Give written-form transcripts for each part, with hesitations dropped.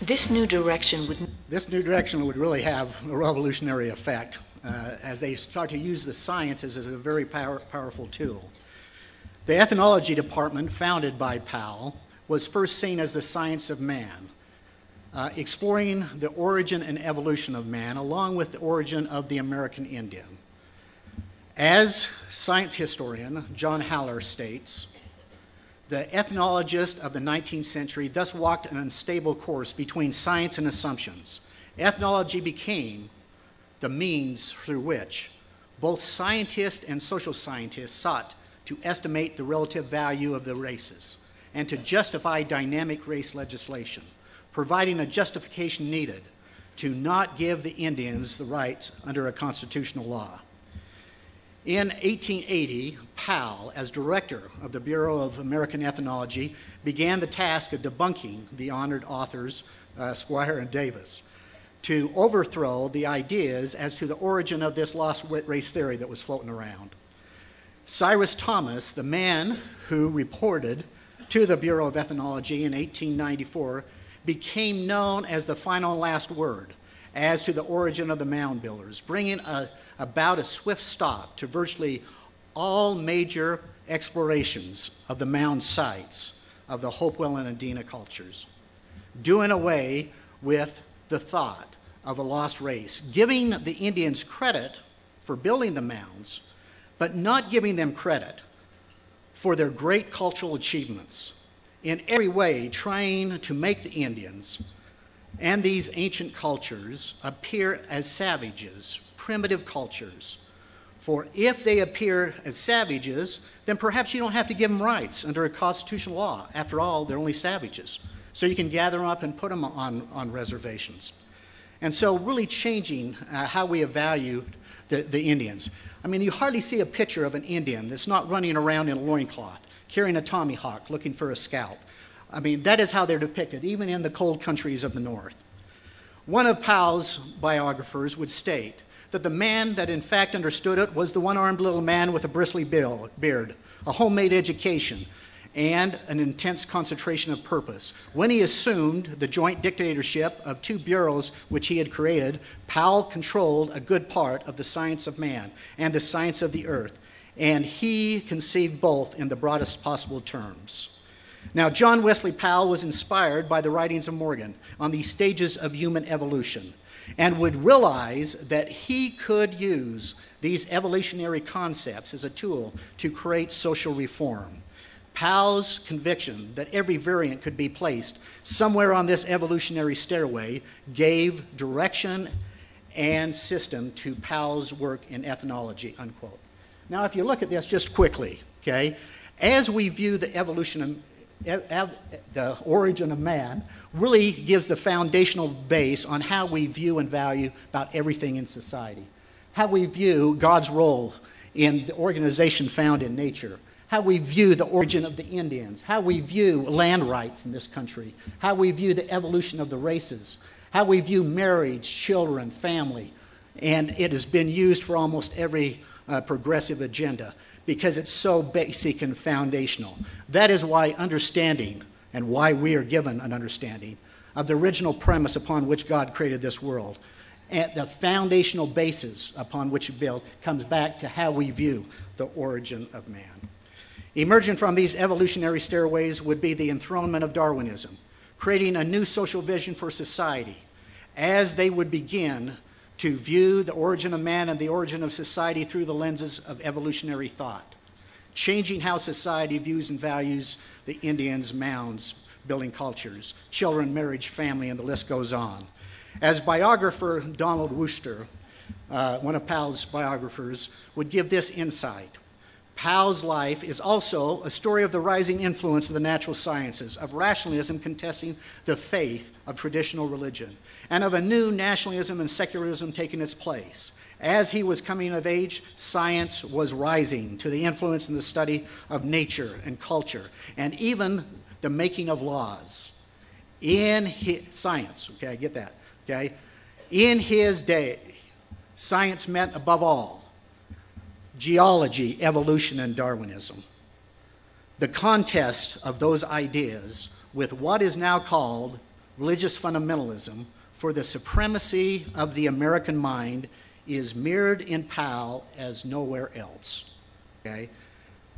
This new direction would really have a revolutionary effect as they start to use the science as a very powerful tool. The ethnology department, founded by Powell, was first seen as the science of man, exploring the origin and evolution of man, along with the origin of the American Indian. As science historian John Haller states, the ethnologist of the 19th century thus walked an unstable course between science and assumptions. Ethnology became the means through which both scientists and social scientists sought to estimate the relative value of the races and to justify dynamic race legislation, providing a justification needed to not give the Indians the rights under a constitutional law. In 1880, Powell, as director of the Bureau of American Ethnology, began the task of debunking the honored authors, Squire and Davis, to overthrow the ideas as to the origin of this lost race theory that was floating around. Cyrus Thomas, the man who reported to the Bureau of Ethnology in 1894, became known as the final and last word as to the origin of the mound builders, bringing about a swift stop to virtually all major explorations of the mound sites of the Hopewell and Adena cultures, doing away with the thought of a lost race, giving the Indians credit for building the mounds, but not giving them credit for their great cultural achievements, in every way trying to make the Indians and these ancient cultures appear as savages, primitive cultures. For if they appear as savages, then perhaps you don't have to give them rights under a constitutional law. After all, they're only savages. So you can gather them up and put them on reservations. And so really changing how we evaluate the Indians. I mean, you hardly see a picture of an Indian that's not running around in a loincloth, carrying a tomahawk, looking for a scalp. I mean, that is how they're depicted, even in the cold countries of the North. One of Powell's biographers would state that the man that in fact understood it was the one-armed little man with a bristly beard, a homemade education, and an intense concentration of purpose. When he assumed the joint dictatorship of two bureaus which he had created, Powell controlled a good part of the science of man and the science of the earth, and he conceived both in the broadest possible terms. Now, John Wesley Powell was inspired by the writings of Morgan on the stages of human evolution and would realize that he could use these evolutionary concepts as a tool to create social reform. Powell's conviction that every variant could be placed somewhere on this evolutionary stairway gave direction and system to Powell's work in ethnology, unquote. Now, if you look at this just quickly, okay, as we view the evolution of the origin of man, really gives the foundational base on how we view and value about everything in society. How we view God's role in the organization found in nature. How we view the origin of the Indians. How we view land rights in this country. How we view the evolution of the races. How we view marriage, children, family. And it has been used for almost every progressive agenda because it's so basic and foundational. That is why understanding and why we are given an understanding of the original premise upon which God created this world. And the foundational basis upon which it built comes back to how we view the origin of man. Emerging from these evolutionary stairways would be the enthronement of Darwinism, creating a new social vision for society as they would begin to view the origin of man and the origin of society through the lenses of evolutionary thought, changing how society views and values the Indians, mounds, building cultures, children, marriage, family, and the list goes on. As biographer Donald Wooster, one of Powell's biographers, would give this insight. Powell's life is also a story of the rising influence of the natural sciences, of rationalism contesting the faith of traditional religion, and of a new nationalism and secularism taking its place. As he was coming of age, science was rising to the influence in the study of nature and culture, and even the making of laws. In science, okay, get that, okay? In his day, science meant above all geology, evolution, and Darwinism. The contest of those ideas with what is now called religious fundamentalism for the supremacy of the American mind is mirrored in Powell as nowhere else. Okay?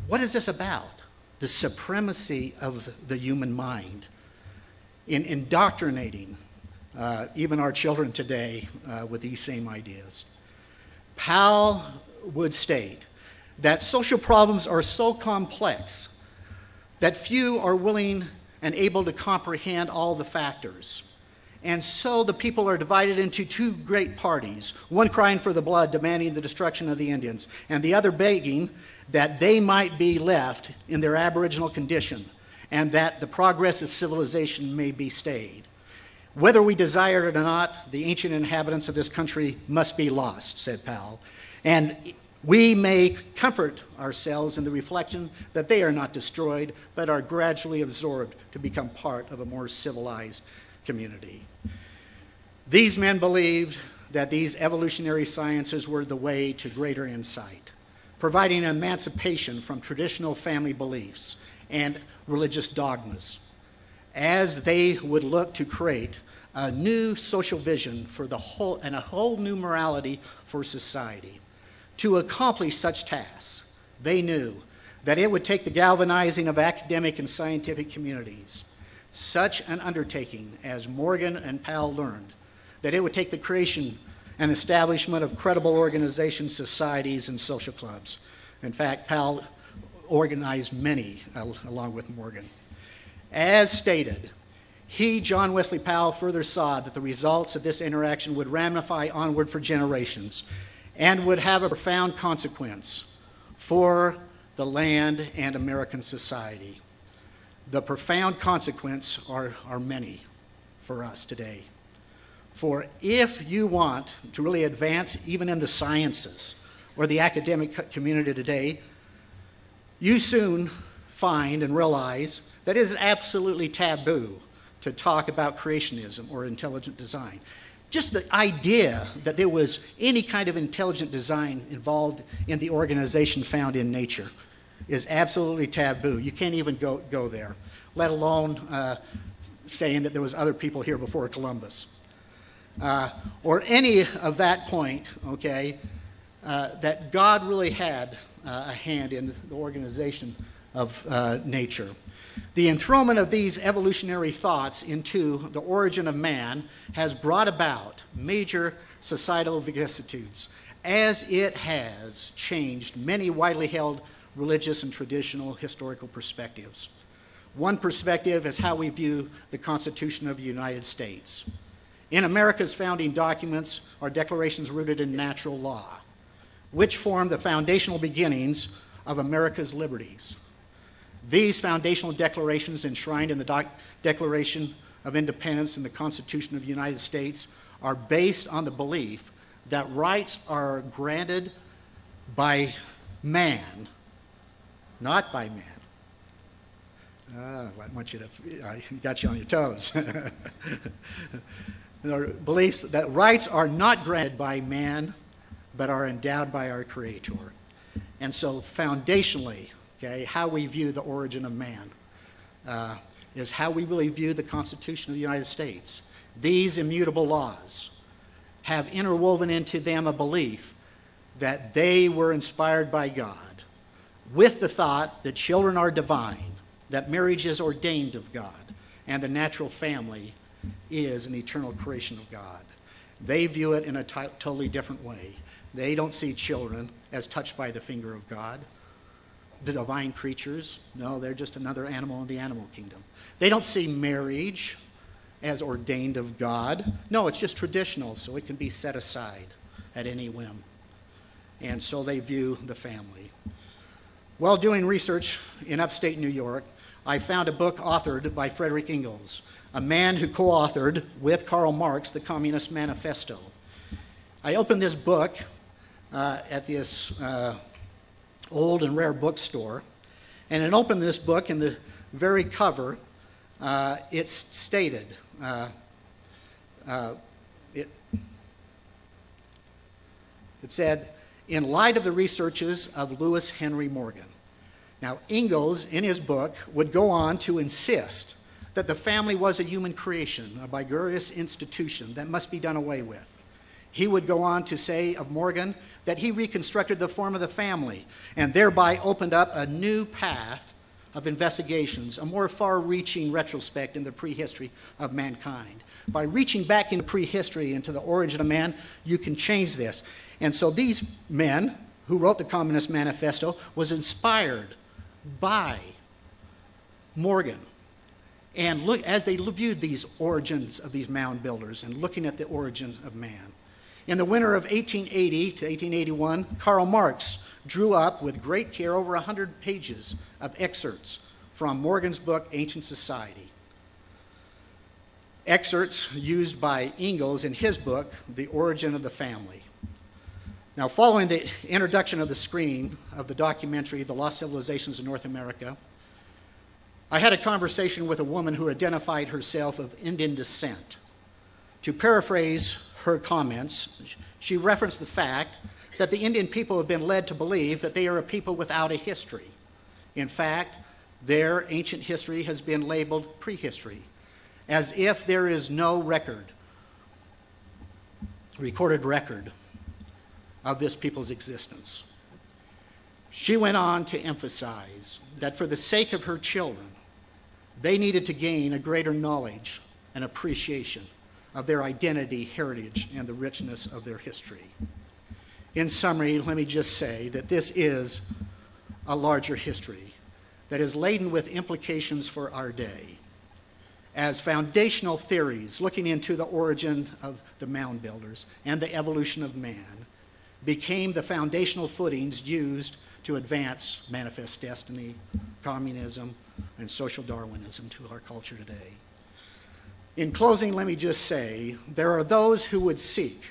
What is this about? The supremacy of the human mind in indoctrinating even our children today with these same ideas. Powell would state that social problems are so complex that few are willing and able to comprehend all the factors. And so the people are divided into two great parties, one crying for the blood, demanding the destruction of the Indians, and the other begging that they might be left in their aboriginal condition and that the progress of civilization may be stayed. Whether we desire it or not, the ancient inhabitants of this country must be lost, said Powell. And we may comfort ourselves in the reflection that they are not destroyed, but are gradually absorbed to become part of a more civilized community. These men believed that these evolutionary sciences were the way to greater insight, providing emancipation from traditional family beliefs and religious dogmas, as they would look to create a new social vision for the whole and a whole new morality for society. To accomplish such tasks, they knew that it would take the galvanizing of academic and scientific communities, such an undertaking as Morgan and Powell learned, that it would take the creation and establishment of credible organizations, societies, and social clubs. In fact, Powell organized many along with Morgan. As stated, he, John Wesley Powell, further saw that the results of this interaction would ramify onward for generations and would have a profound consequence for the land and American society. The profound consequences are many for us today. For if you want to really advance even in the sciences or the academic community today, you soon find and realize that it is absolutely taboo to talk about creationism or intelligent design. Just the idea that there was any kind of intelligent design involved in the organization found in nature is absolutely taboo. You can't even go there, let alone saying that there was other people here before Columbus. Or any of that point, okay, that God really had a hand in the organization of nature. The enthronement of these evolutionary thoughts into the origin of man has brought about major societal vicissitudes, as it has changed many widely held religious and traditional historical perspectives. One perspective is how we view the Constitution of the United States. In America's founding documents are declarations rooted in natural law, which form the foundational beginnings of America's liberties. These foundational declarations enshrined in the Declaration of Independence and the Constitution of the United States are based on the belief that rights are granted by man, not by man. I want you to, I got you on your toes. The beliefs that rights are not granted by man, but are endowed by our Creator. And so foundationally, okay, how we view the origin of man is how we really view the Constitution of the United States. These immutable laws have interwoven into them a belief that they were inspired by God, with the thought that children are divine, that marriage is ordained of God, and the natural family is an eternal creation of God. They view it in a totally different way. They don't see children as touched by the finger of God, the divine creatures. No, they're just another animal in the animal kingdom. They don't see marriage as ordained of God. No, it's just traditional, so it can be set aside at any whim. And so they view the family. While doing research in upstate New York, I found a book authored by Frederick Engels, a man who co-authored with Karl Marx the Communist Manifesto. I opened this book at this old and rare bookstore, and it opened this book in the very cover. It stated, it said, in light of the researches of Lewis Henry Morgan. Now, Engels, in his book, would go on to insist that the family was a human creation, a vigorous institution that must be done away with. He would go on to say of Morgan that he reconstructed the form of the family and thereby opened up a new path of investigations, a more far-reaching retrospect in the prehistory of mankind. By reaching back into prehistory, into the origin of man, you can change this. And so these men who wrote the Communist Manifesto was inspired by Morgan. And as they viewed these origins of these mound builders and looking at the origin of man. In the winter of 1880 to 1881, Karl Marx drew up with great care over 100 pages of excerpts from Morgan's book, Ancient Society. Excerpts used by Ingalls in his book, The Origin of the Family. Now, following the introduction of the screening of the documentary, The Lost Civilizations of North America, I had a conversation with a woman who identified herself of Indian descent. To paraphrase her comments, she referenced the fact that the Indian people have been led to believe that they are a people without a history. In fact, their ancient history has been labeled prehistory, as if there is no recorded record of this people's existence. She went on to emphasize that for the sake of her children, they needed to gain a greater knowledge and appreciation of their identity, heritage, and the richness of their history. In summary, let me just say that this is a larger history that is laden with implications for our day. As foundational theories looking into the origin of the mound builders and the evolution of man became the foundational footings used to advance manifest destiny, communism, and social Darwinism to our culture today. In closing, let me just say, there are those who would seek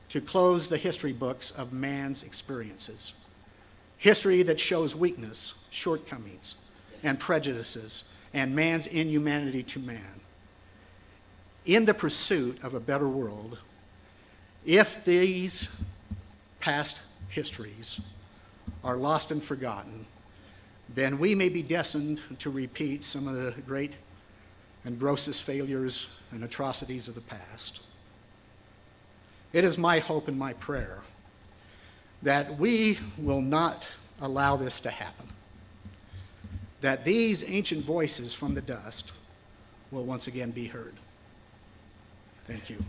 to close the history books of man's experiences. History that shows weakness, shortcomings, and prejudices, and man's inhumanity to man. In the pursuit of a better world, if these past histories are lost and forgotten, then we may be destined to repeat some of the great and grossest failures and atrocities of the past. It is my hope and my prayer that we will not allow this to happen, that these ancient voices from the dust will once again be heard. Thank you.